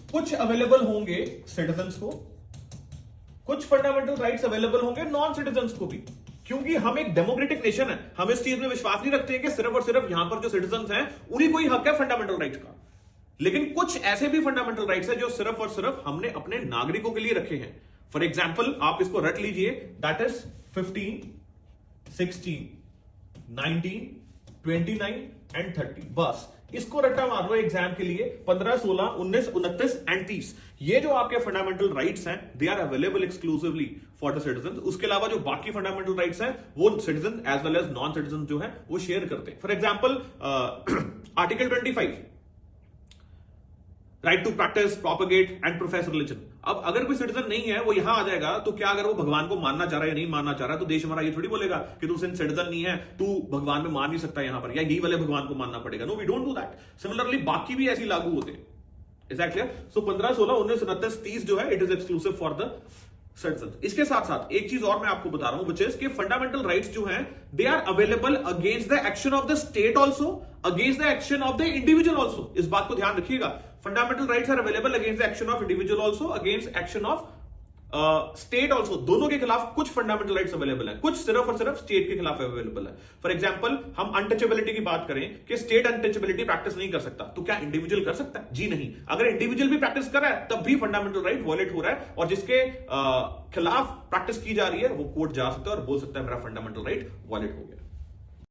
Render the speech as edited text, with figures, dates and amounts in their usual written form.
कुछ अवेलेबल होंगे सिटीजन्स को, कुछ फंडामेंटल राइट्स अवेलेबल होंगे नॉन सिटीजन्स को भी, क्योंकि हम एक डेमोक्रेटिक नेशन है। हम इस चीज में विश्वास नहीं रखते हैं कि सिर्फ और सिर्फ यहां पर जो सिटीजन्स हैं उन्हीं को ही हक है फंडामेंटल राइट्स का। लेकिन कुछ ऐसे भी फंडामेंटल राइट्स हैं जो सिर्फ और सिर्फ हमने अपने नागरिकों के लिए रखे हैं। फॉर एग्जाम्पल आप इसको रट लीजिए, दैट इज 15, 16, 19, 29 एंड 30। बस इसको रट्टा मार लो एग्जाम के लिए। 15, 16, 19, 29 एंड 30, ये जो आपके फंडामेंटल राइट्स हैं they are available exclusively for the citizen. उसके अलावा जो बाकी फंडामेंटल राइट्स हैं वो citizen as well as non citizen जो है वो शेयर करते हैं। For example article 25, right to practise, propagate and profess religion. अब अगर कोई सिटीजन नहीं है वो यहां आ जाएगा तो क्या अगर वो भगवान को मानना चाह रहा है या नहीं मानना चाह रहा है तो देश हमारा ये थोड़ी बोलेगा कि तू सिटीजन नहीं है, तू भगवान में मान नहीं सकता यहां पर, या यही वाले भगवान को मानना पड़ेगा। No, we don't do that. Similarly बाकी भी ऐसी लागू होते हैं। Is that clear? सो 15, 16, 19, 29, 30 जो है it is exclusive for the citizen. इसके साथ साथ एक चीज और मैं आपको बता रहा हूं विच इज कि फंडामेंटल राइट्स जो हैं they are available against the action of the state also, against the action of the individual also. इस बात को ध्यान रखिएगा। Fundamental rights are available against the action of individual also, against action of state also. दोनों के खिलाफ कुछ fundamental rights available है, कुछ सिर्फ और सिर्फ स्टेट के खिलाफ अवेलेबल है। फॉर एग्जाम्पल हम अनटचेबिलिटी की बात करें कि स्टेट अनटचेबिलिटी प्रैक्टिस नहीं कर सकता, तो क्या इंडिविजुअल कर सकता है? जी नहीं। अगर इंडिविजुअल भी प्रैक्टिस कर रहा है तब भी फंडामेंटल राइट वॉयलेट हो रहा है, और जिसके खिलाफ प्रैक्टिस की जा रही है वो कोर्ट जा सकता है और बोल सकता है मेरा फंडामेंटल राइट वॉयलेट हो गया।